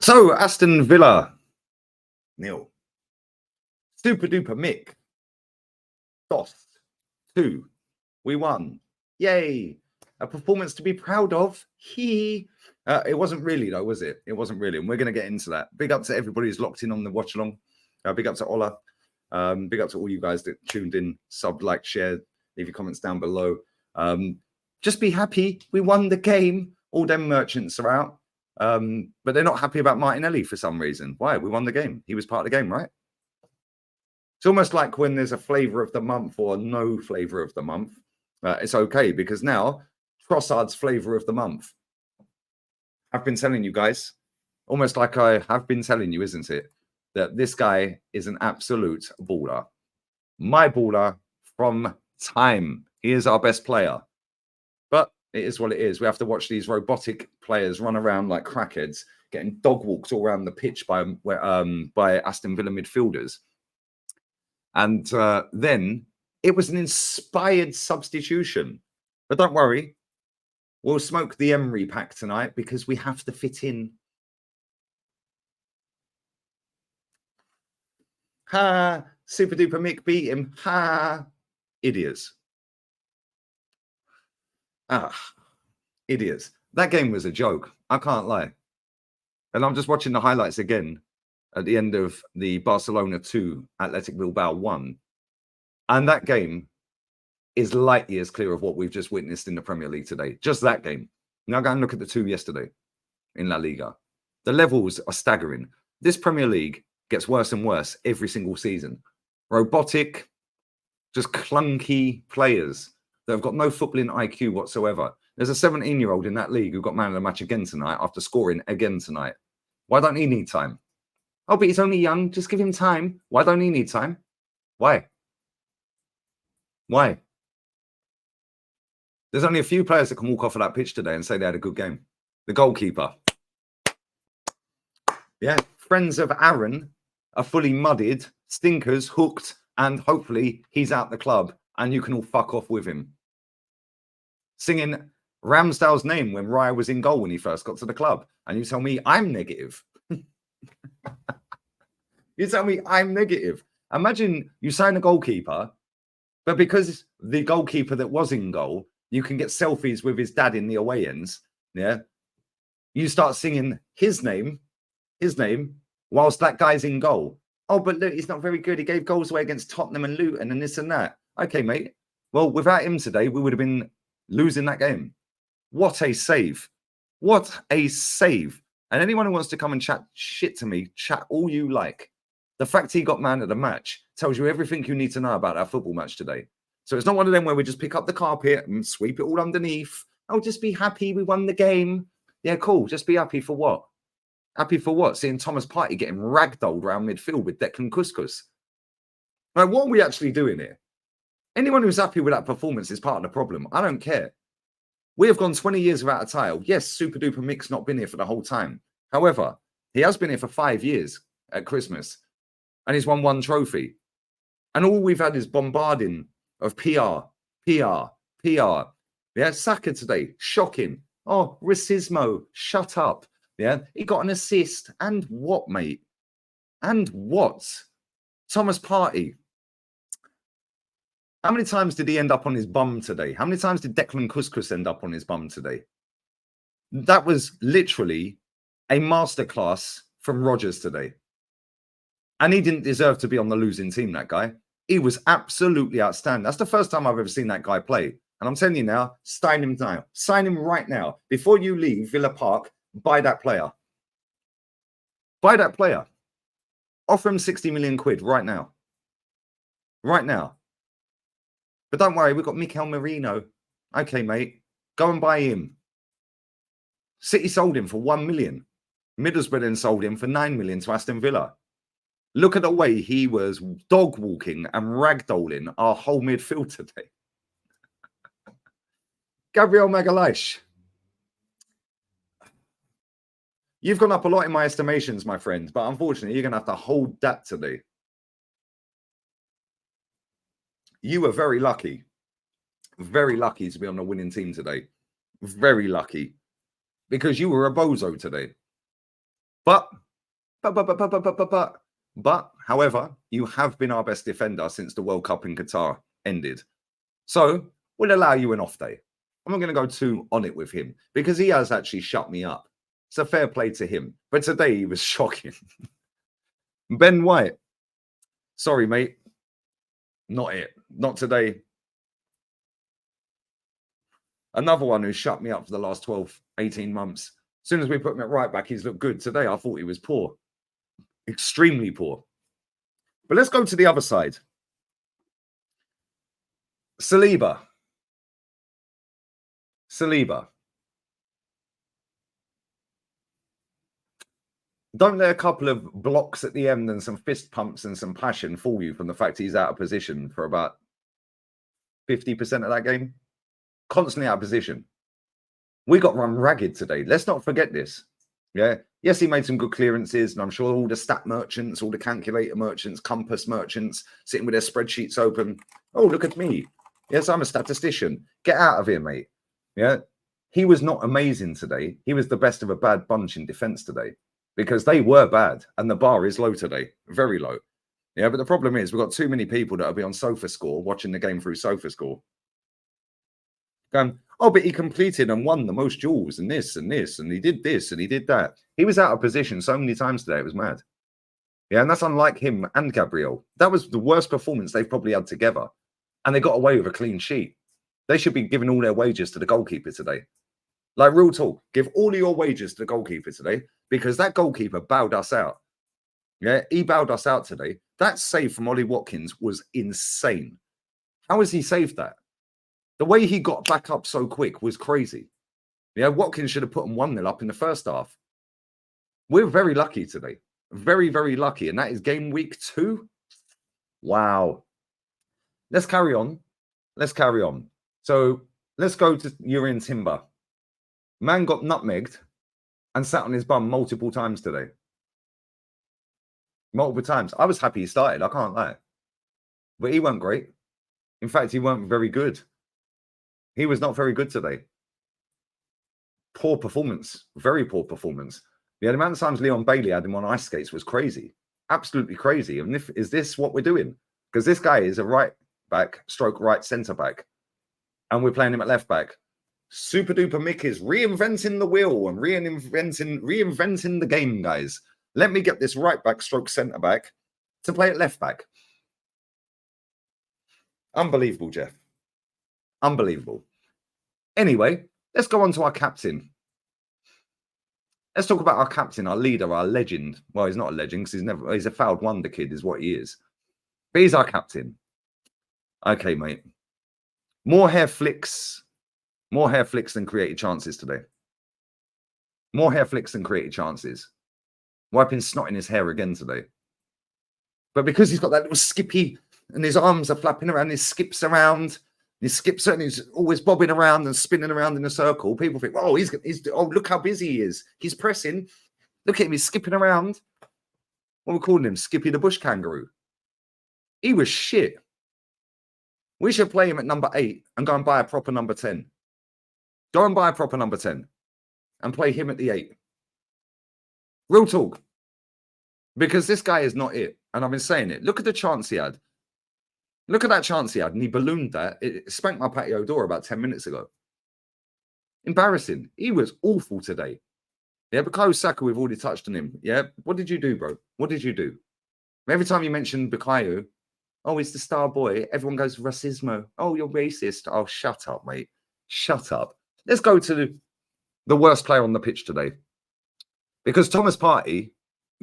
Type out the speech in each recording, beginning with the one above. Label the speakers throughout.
Speaker 1: So, Aston Villa, nil. Super duper Mick, DOS, 2. We won. Yay. A performance to be proud of. It wasn't really, though, was it? It wasn't really. And we're going to get into that. Big up to everybody who's locked in on the watch along. Big up to Ola. Big up to all you guys that tuned in, sub, like, share, leave your comments down below. Just be happy. We won the game. All them merchants are out. But they're not happy about Martinelli for some reason. Why? We won the game. He was part of the game, right? It's almost like when there's a flavor of the month or no flavor of the month. It's okay because now Trossard's flavor of the month. I've been telling you guys, almost like I have been telling you, isn't it? That this guy is an absolute baller. My baller from time. He is our best player. But it is what it is. We have to watch these robotic players run around like crackheads, getting dog walked all around the pitch by Aston Villa midfielders. And then it was an inspired substitution. But don't worry, we'll smoke the Emery pack tonight because we have to fit in. Ha! Super duper Mick beat him. Ha! Idiots. Idiots. That game was a joke. I can't lie. And I'm just watching the highlights again at the end of the Barcelona 2, Athletic Bilbao 1. And that game is light years clear of what we've just witnessed in the Premier League today. Just that game. Now go and look at the 2 yesterday in La Liga. The levels are staggering. This Premier League gets worse and worse every single season. Robotic, just clunky players that have got no footballing IQ whatsoever. There's a 17-year-old in that league who got man of the match again tonight after scoring again tonight. Why don't he need time? Oh, but he's only young. Just give him time. Why don't he need time? Why? Why? There's only a few players that can walk off of that pitch today and say they had a good game. The goalkeeper. Yeah. Friends of Aaron are fully muddied, stinkers, hooked, and hopefully he's out the club and you can all fuck off with him. Singing Ramsdale's name when Raya was in goal when he first got to the club. And you tell me I'm negative. You tell me I'm negative. Imagine you sign a goalkeeper, but because the goalkeeper that was in goal, you can get selfies with his dad in the away ends. Yeah. You start singing his name, whilst that guy's in goal. Oh, but look, he's not very good. He gave goals away against Tottenham and Luton and this and that. Okay, mate. Well, without him today, we would have been losing that game. What a save. What a save. And anyone who wants to come and chat shit to me, chat all you like. The fact he got man of the match tells you everything you need to know about our football match today. So it's not one of them where we just pick up the carpet and sweep it all underneath. Oh, just be happy we won the game. Yeah, cool. Just be happy for what? Happy for what? Seeing Thomas Partey getting ragdolled around midfield with Declan Couscous. Like, what are we actually doing here? Anyone who's happy with that performance is part of the problem. I don't care. We have gone 20 years without a title. Yes, Super Duper Mick's not been here for the whole time. However, he has been here for 5 years at Christmas. And he's won 1 trophy. And all we've had is bombarding of PR. Yeah, Saka today, shocking. Oh, racismo, shut up. Yeah, he got an assist. And what, mate? And what? Thomas Partey. How many times did he end up on his bum today? How many times did Declan Couscous end up on his bum today? That was literally a masterclass from Rodgers today. And he didn't deserve to be on the losing team, that guy. He was absolutely outstanding. That's the first time I've ever seen that guy play. And I'm telling you now, sign him now. Sign him right now. Before you leave Villa Park, buy that player. Buy that player. Offer him 60 million quid right now. Right now. But don't worry, we've got Mikel Merino. Okay, mate. Go and buy him. City sold him for 1 million. Middlesbrough then sold him for 9 million to Aston Villa. Look at the way he was dog walking and ragdolling our whole midfield today. Gabriel Magalhaes. You've gone up a lot in my estimations, my friend, but unfortunately, you're going to have to hold that today. You were very lucky to be on the winning team today. Very lucky. Because you were a bozo today. But, however, you have been our best defender since the World Cup in Qatar ended. So we'll allow you an off day. I'm not going to go too on it with him because he has actually shut me up. It's a fair play to him. But today he was shocking. Ben White. Sorry, mate. Not it. Not today. Another one who shut me up for the last 12, 18 months. As soon as we put him at right back, he's looked good. Today, I thought he was poor. Extremely poor. But let's go to the other side. Saliba. Don't let a couple of blocks at the end and some fist pumps and some passion fool you from the fact he's out of position for about 50% of that game. Constantly out of position. We got run ragged today. Let's not forget this. Yeah. Yes, he made some good clearances, and I'm sure all the stat merchants, all the calculator merchants, compass merchants sitting with their spreadsheets open. Oh, look at me. Yes, I'm a statistician. Get out of here, mate. Yeah. He was not amazing today. He was the best of a bad bunch in defense today because they were bad and the bar is low today. Very low. Yeah. But the problem is we've got too many people that will be on SofaScore watching the game through SofaScore. Going, oh, but he completed and won the most duels and this and this, and he did this and he did that. He was out of position so many times today, it was mad. Yeah, and that's unlike him and Gabriel. That was the worst performance they've probably had together. And they got away with a clean sheet. They should be giving all their wages to the goalkeeper today. Like, real talk, give all of your wages to the goalkeeper today because that goalkeeper bowed us out. Yeah, he bowed us out today. That save from Ollie Watkins was insane. How has he saved that? The way he got back up so quick was crazy. Yeah, Watkins should have put him 1-0 up in the first half. We're very lucky today. Very, very lucky. And that is game week 2. Wow. Let's carry on. So let's go to Urine Timber. Man got nutmegged and sat on his bum multiple times today. Multiple times. I was happy he started. I can't lie. But he weren't great. In fact, he weren't very good. He was not very good today. Poor performance. Very poor performance. The amount of times Leon Bailey had him on ice skates was crazy. Absolutely crazy. And is this what we're doing? Because this guy is a right back, stroke right centre back. And we're playing him at left back. Super duper Mick is reinventing the wheel and reinventing the game, guys. Let me get this right back, stroke centre back to play at left back. Unbelievable, Jeff. Unbelievable. Anyway, let's go on to our captain. Let's talk about our captain, our leader, our legend. Well, he's not a legend because he's a fouled wonder kid, is what he is. But he's our captain. Okay, mate. More hair flicks than created chances today. More hair flicks than created chances. Wiping snot in his hair again today. But because he's got that little skippy and his arms are flapping around, he skips around. He skips and he's always bobbing around and spinning around in a circle. People think, oh, oh, look how busy he is. He's pressing. Look at him, he's skipping around. What are we calling him? Skippy the bush kangaroo. He was shit. We should play him at number 8 and go and buy a proper number 10. Go and buy a proper number 10 and play him at the 8. Real talk. Because this guy is not it. And I've been saying it. Look at the chance he had. Look at that chance he had, and he ballooned that. It spanked my patio door about 10 minutes ago. Embarrassing. He was awful today. Yeah, Bukayo Saka, we've already touched on him. Yeah, what did you do, bro? What did you do? Every time you mention Bukayo, oh, he's the star boy. Everyone goes, racismo. Oh, you're racist. Oh, shut up, mate. Shut up. Let's go to the worst player on the pitch today. Because Thomas Partey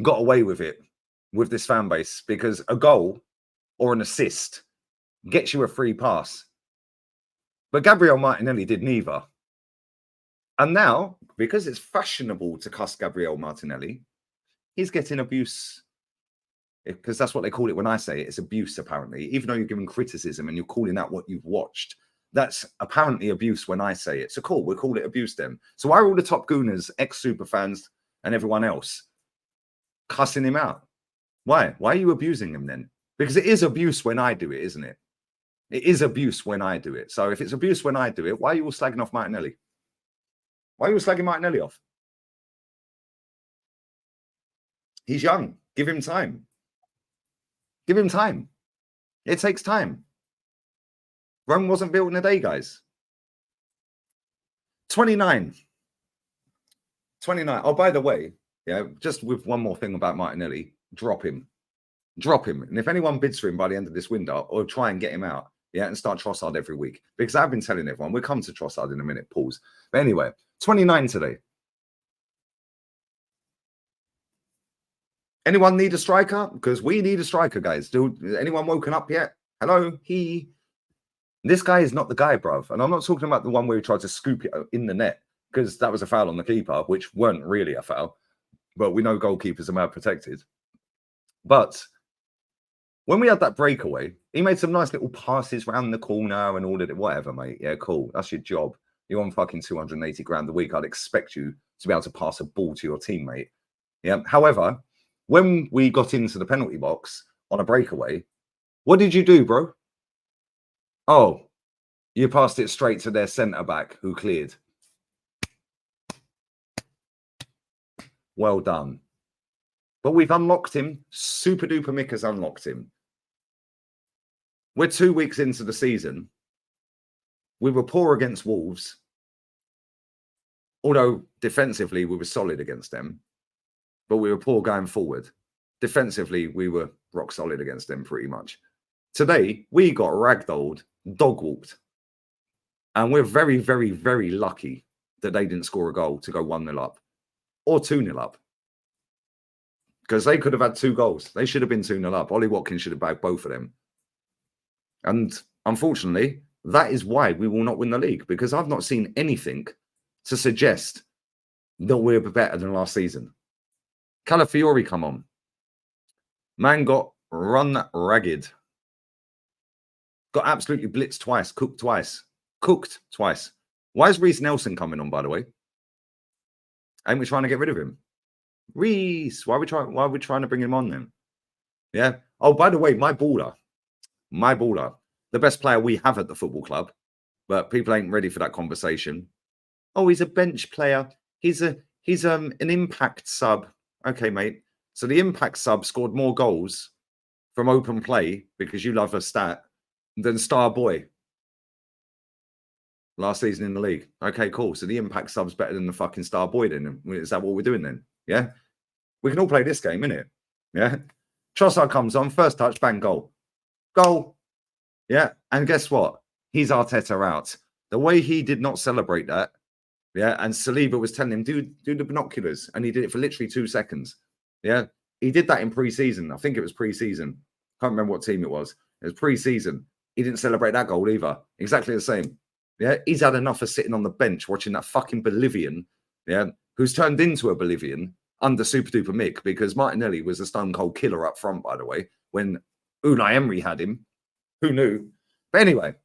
Speaker 1: got away with it with this fan base because a goal or an assist gets you a free pass. But Gabriel Martinelli did neither. And now, because it's fashionable to cuss Gabriel Martinelli, he's getting abuse. Because that's what they call it when I say it. It's abuse, apparently. Even though you're giving criticism and you're calling out what you've watched, that's apparently abuse when I say it. So cool, we'll call it abuse then. So why are all the top gooners, ex-super fans, and everyone else cussing him out? Why? Why are you abusing him then? Because it is abuse when I do it, isn't it? It is abuse when I do it. So if it's abuse when I do it, why are you all slagging off Martinelli? Why are you all slagging Martinelli off? He's young. Give him time. Give him time. It takes time. Rome wasn't built in a day, guys. 29. 29. Oh, by the way, yeah, just with one more thing about Martinelli, drop him. Drop him. And if anyone bids for him by the end of this window, or try and get him out, yeah, and start Trossard every week. Because I've been telling everyone, we'll come to Trossard in a minute, pause. But anyway, 29 today. Anyone need a striker? Because we need a striker, guys. Anyone woken up yet? Hello? This guy is not the guy, bruv. And I'm not talking about the one where he tried to scoop it in the net, because that was a foul on the keeper, which weren't really a foul. But we know goalkeepers are mad protected. But when we had that breakaway, he made some nice little passes round the corner and all of it. Whatever, mate. Yeah, cool. That's your job. You're on fucking 280 grand a week. I'd expect you to be able to pass a ball to your teammate. Yeah. However, when we got into the penalty box on a breakaway, what did you do, bro? Oh, you passed it straight to their centre-back who cleared. Well done. But we've unlocked him. Super duper Mick has unlocked him. We're 2 weeks into the season. We were poor against Wolves. Although defensively we were solid against them. But we were poor going forward. Defensively, we were rock solid against them pretty much. Today, we got ragdolled, dog-walked. And we're very, very, very lucky that they didn't score a goal to go 1-0 up. Or 2-0 up. Because they could have had 2 goals. They should have been 2-0 up. Ollie Watkins should have bagged both of them. And unfortunately, that is why we will not win the league. Because I've not seen anything to suggest that we're better than last season. Calafiori come on. Man got run ragged. Got absolutely blitzed twice. Cooked twice. Cooked twice. Why is Reece Nelson coming on, by the way? Ain't we trying to get rid of him? Reece, why are we trying to bring him on then? Yeah. Oh, by the way, my baller, the best player we have at the football club, but people ain't ready for that conversation. Oh, he's a bench player. He's an impact sub. Okay, mate. So the impact sub scored more goals from open play, because you love a stat, than Star Boy last season in the league. Okay, cool. So the impact sub's better than the fucking Star Boy then. Is that what we're doing then? Yeah. We can all play this game, innit? Yeah. Trossard comes on, first touch, bang, goal. Goal. Yeah. And guess what? He's Arteta out. The way he did not celebrate that. Yeah. And Saliba was telling him, do the binoculars. And he did it for literally 2 seconds. Yeah. He did that in pre-season. I think it was pre-season. Can't remember what team it was. It was pre-season. He didn't celebrate that goal either. Exactly the same. Yeah. He's had enough of sitting on the bench watching that fucking Bolivian. Yeah. Who's turned into a Bolivian under super duper Mick, because Martinelli was a stone cold killer up front, by the way, when Unai Emery had him. Who knew? But anyway,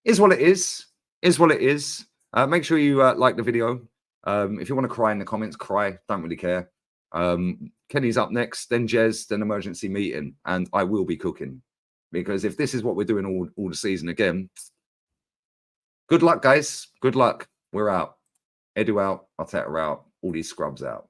Speaker 1: is what it is. Is what it is. Make sure you like the video. If you want to cry in the comments, cry. Don't really care. Kenny's up next, then Jez, then emergency meeting, and I will be cooking. Because if this is what we're doing all the season again, good luck, guys. Good luck. We're out. Edu out. Arteta out. All these scrubs out.